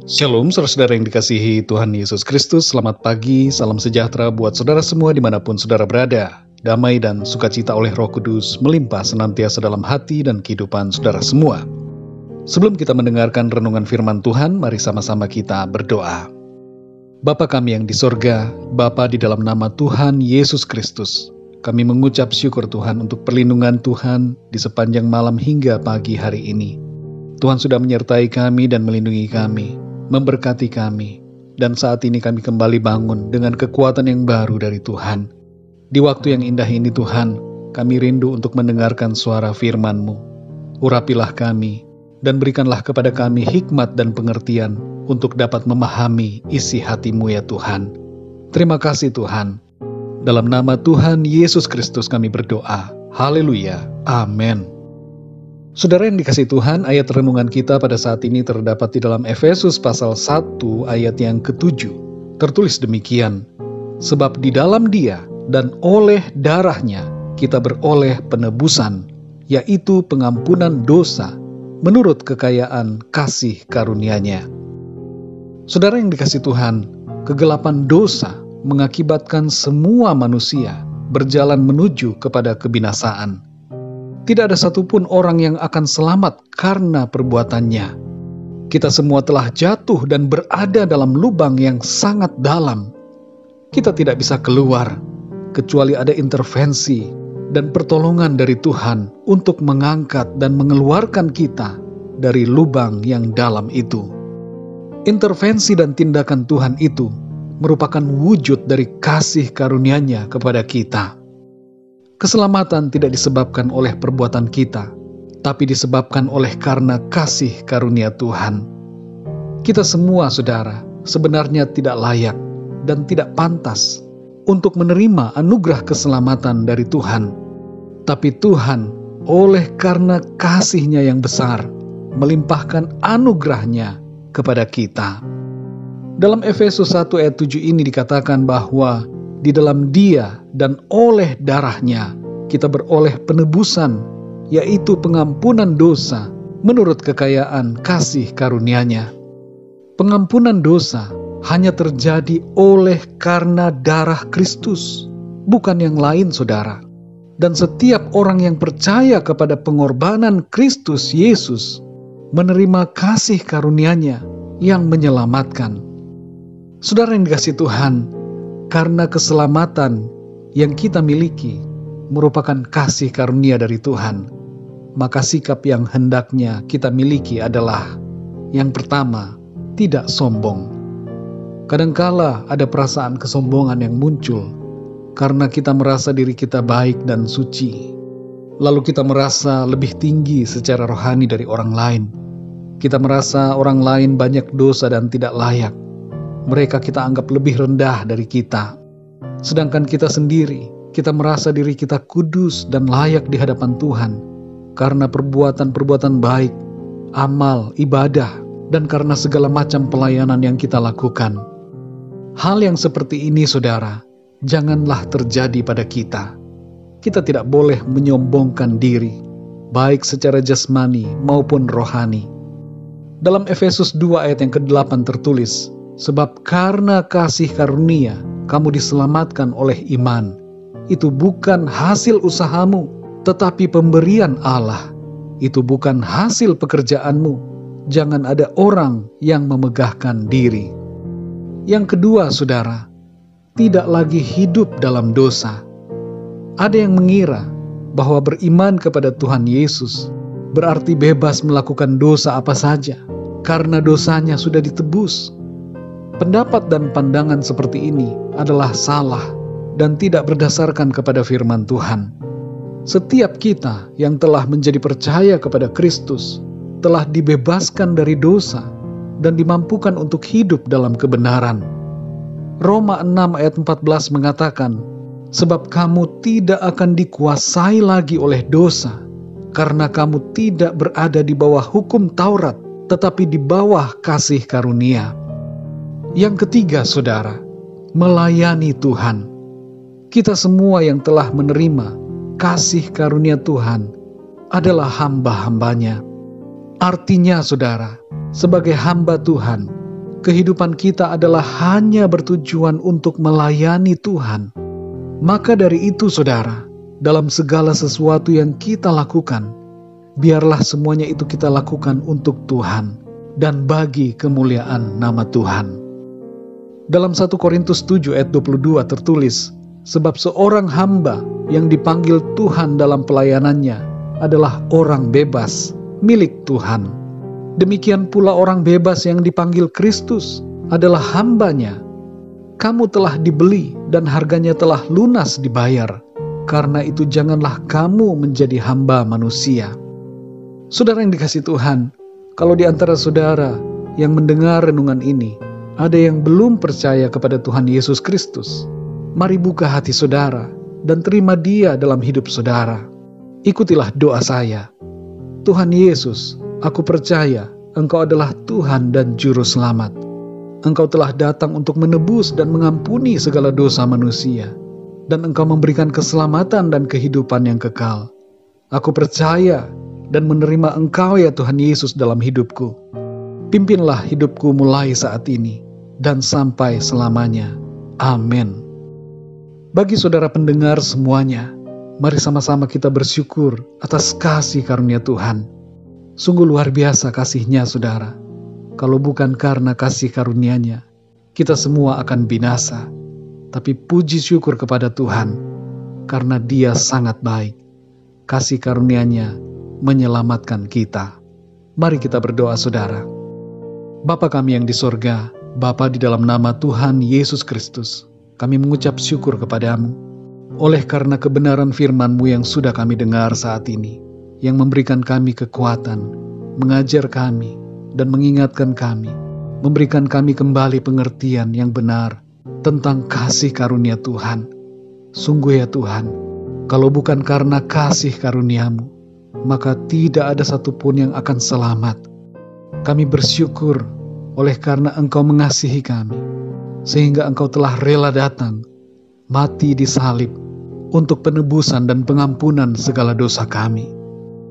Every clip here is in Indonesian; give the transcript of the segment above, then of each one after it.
Shalom saudara-saudara yang dikasihi Tuhan Yesus Kristus. Selamat pagi, salam sejahtera buat saudara semua dimanapun saudara berada. Damai dan sukacita oleh Roh Kudus melimpah senantiasa dalam hati dan kehidupan saudara semua. Sebelum kita mendengarkan renungan firman Tuhan, mari sama-sama kita berdoa. Bapa kami yang di sorga, Bapa di dalam nama Tuhan Yesus Kristus, kami mengucap syukur Tuhan untuk perlindungan Tuhan di sepanjang malam hingga pagi hari ini. Tuhan sudah menyertai kami dan melindungi kami, memberkati kami, dan saat ini kami kembali bangun dengan kekuatan yang baru dari Tuhan. Di waktu yang indah ini Tuhan, kami rindu untuk mendengarkan suara firman-Mu. Urapilah kami, dan berikanlah kepada kami hikmat dan pengertian untuk dapat memahami isi hati-Mu ya Tuhan. Terima kasih Tuhan. Dalam nama Tuhan Yesus Kristus kami berdoa. Haleluya. Amin. Saudara yang dikasihi Tuhan, ayat renungan kita pada saat ini terdapat di dalam Efesus pasal 1 ayat yang ke-7. Tertulis demikian, sebab di dalam Dia dan oleh darahnya kita beroleh penebusan, yaitu pengampunan dosa, menurut kekayaan kasih karunia-Nya. Saudara yang dikasihi Tuhan, kegelapan dosa mengakibatkan semua manusia berjalan menuju kepada kebinasaan. Tidak ada satupun orang yang akan selamat karena perbuatannya. Kita semua telah jatuh dan berada dalam lubang yang sangat dalam. Kita tidak bisa keluar, kecuali ada intervensi dan pertolongan dari Tuhan untuk mengangkat dan mengeluarkan kita dari lubang yang dalam itu. Intervensi dan tindakan Tuhan itu merupakan wujud dari kasih karunia-Nya kepada kita. Keselamatan tidak disebabkan oleh perbuatan kita, tapi disebabkan oleh karena kasih karunia Tuhan. Kita semua, saudara, sebenarnya tidak layak dan tidak pantas untuk menerima anugerah keselamatan dari Tuhan. Tapi Tuhan, oleh karena kasih-Nya yang besar, melimpahkan anugerah-Nya kepada kita. Dalam Efesus 1 ayat 7 ini dikatakan bahwa di dalam Dia dan oleh darahnya kita beroleh penebusan, yaitu pengampunan dosa menurut kekayaan kasih karunia-Nya. Pengampunan dosa hanya terjadi oleh karena darah Kristus, bukan yang lain saudara. Dan setiap orang yang percaya kepada pengorbanan Kristus Yesus menerima kasih karunia-Nya yang menyelamatkan. Saudara yang dikasihi Tuhan, karena keselamatan yang kita miliki merupakan kasih karunia dari Tuhan, maka sikap yang hendaknya kita miliki adalah, yang pertama, tidak sombong. Kadangkala ada perasaan kesombongan yang muncul karena kita merasa diri kita baik dan suci. Lalu kita merasa lebih tinggi secara rohani dari orang lain. Kita merasa orang lain banyak dosa dan tidak layak. Mereka kita anggap lebih rendah dari kita. Sedangkan kita sendiri, kita merasa diri kita kudus dan layak di hadapan Tuhan karena perbuatan-perbuatan baik, amal, ibadah, dan karena segala macam pelayanan yang kita lakukan. Hal yang seperti ini, saudara, janganlah terjadi pada kita. Kita tidak boleh menyombongkan diri, baik secara jasmani maupun rohani. Dalam Efesus 2 ayat yang ke-8 tertulis, sebab karena kasih karunia, kamu diselamatkan oleh iman. Itu bukan hasil usahamu, tetapi pemberian Allah. Itu bukan hasil pekerjaanmu. Jangan ada orang yang memegahkan diri. Yang kedua, saudara, tidak lagi hidup dalam dosa. Ada yang mengira bahwa beriman kepada Tuhan Yesus berarti bebas melakukan dosa apa saja, karena dosanya sudah ditebus. Pendapat dan pandangan seperti ini adalah salah dan tidak berdasarkan kepada firman Tuhan. Setiap kita yang telah menjadi percaya kepada Kristus telah dibebaskan dari dosa dan dimampukan untuk hidup dalam kebenaran. Roma 6 ayat 14 mengatakan, sebab kamu tidak akan dikuasai lagi oleh dosa, karena kamu tidak berada di bawah hukum Taurat, tetapi di bawah kasih karunia. Yang ketiga, saudara, melayani Tuhan. Kita semua yang telah menerima kasih karunia Tuhan adalah hamba-hambanya. Artinya, saudara, sebagai hamba Tuhan, kehidupan kita adalah hanya bertujuan untuk melayani Tuhan, maka dari itu saudara, dalam segala sesuatu yang kita lakukan, biarlah semuanya itu kita lakukan untuk Tuhan dan bagi kemuliaan nama Tuhan. Dalam 1 Korintus 7 ayat 22 tertulis, sebab seorang hamba yang dipanggil Tuhan dalam pelayanannya adalah orang bebas, milik Tuhan. Demikian pula orang bebas yang dipanggil Kristus adalah hambanya. Kamu telah dibeli dan harganya telah lunas dibayar. Karena itu janganlah kamu menjadi hamba manusia. Saudara yang dikasihi Tuhan, kalau di antara saudara yang mendengar renungan ini, ada yang belum percaya kepada Tuhan Yesus Kristus, mari buka hati saudara dan terima Dia dalam hidup saudara. Ikutilah doa saya. Tuhan Yesus, aku percaya Engkau adalah Tuhan dan Juru Selamat. Engkau telah datang untuk menebus dan mengampuni segala dosa manusia, dan Engkau memberikan keselamatan dan kehidupan yang kekal. Aku percaya dan menerima Engkau ya Tuhan Yesus dalam hidupku. Pimpinlah hidupku mulai saat ini dan sampai selamanya. Amin. Bagi saudara pendengar semuanya, mari sama-sama kita bersyukur atas kasih karunia Tuhan. Sungguh luar biasa kasih-Nya saudara. Kalau bukan karena kasih karunia-Nya, kita semua akan binasa. Tapi puji syukur kepada Tuhan, karena Dia sangat baik. Kasih karunia-Nya menyelamatkan kita. Mari kita berdoa saudara. Bapa kami yang di sorga, Bapa di dalam nama Tuhan Yesus Kristus, kami mengucap syukur kepadamu, oleh karena kebenaran firman-Mu yang sudah kami dengar saat ini, yang memberikan kami kekuatan, mengajar kami, dan mengingatkan kami, memberikan kami kembali pengertian yang benar, tentang kasih karunia Tuhan. Sungguh ya Tuhan, kalau bukan karena kasih karunia-Mu, maka tidak ada satupun yang akan selamat. Kami bersyukur oleh karena Engkau mengasihi kami, sehingga Engkau telah rela datang, mati di salib, untuk penebusan dan pengampunan segala dosa kami.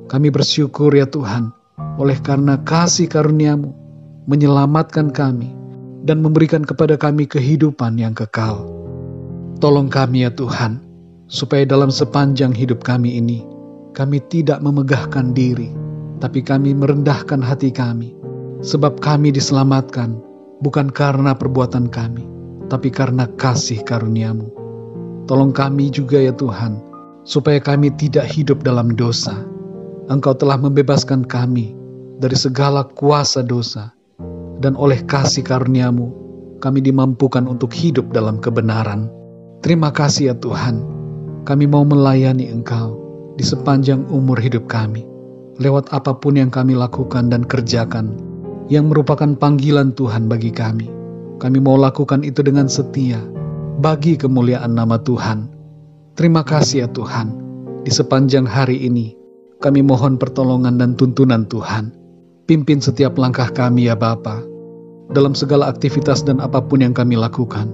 Kami bersyukur ya Tuhan, oleh karena kasih karunia-Mu menyelamatkan kami, dan memberikan kepada kami kehidupan yang kekal. Tolong kami ya Tuhan, supaya dalam sepanjang hidup kami ini, kami tidak memegahkan diri, tapi kami merendahkan hati kami, sebab kami diselamatkan, bukan karena perbuatan kami, tapi karena kasih karunia-Mu. Tolong kami juga ya Tuhan, supaya kami tidak hidup dalam dosa. Engkau telah membebaskan kami dari segala kuasa dosa, dan oleh kasih karunia-Mu, kami dimampukan untuk hidup dalam kebenaran. Terima kasih ya Tuhan, kami mau melayani Engkau di sepanjang umur hidup kami, lewat apapun yang kami lakukan dan kerjakan, yang merupakan panggilan Tuhan bagi kami. Kami mau lakukan itu dengan setia, bagi kemuliaan nama Tuhan. Terima kasih ya Tuhan, di sepanjang hari ini, kami mohon pertolongan dan tuntunan Tuhan. Pimpin setiap langkah kami ya Bapa, dalam segala aktivitas dan apapun yang kami lakukan.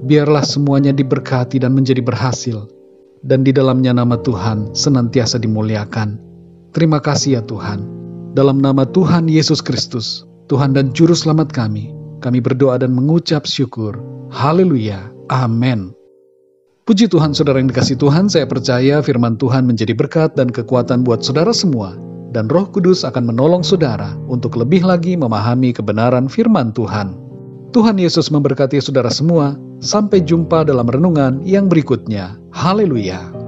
Biarlah semuanya diberkati dan menjadi berhasil, dan di dalamnya nama Tuhan senantiasa dimuliakan. Terima kasih ya Tuhan. Dalam nama Tuhan Yesus Kristus, Tuhan dan Juru Selamat kami berdoa dan mengucap syukur. Haleluya. Amin. Puji Tuhan saudara yang dikasihi Tuhan, saya percaya firman Tuhan menjadi berkat dan kekuatan buat saudara semua. Dan Roh Kudus akan menolong saudara untuk lebih lagi memahami kebenaran firman Tuhan. Tuhan Yesus memberkati saudara semua. Sampai jumpa dalam renungan yang berikutnya. Haleluya.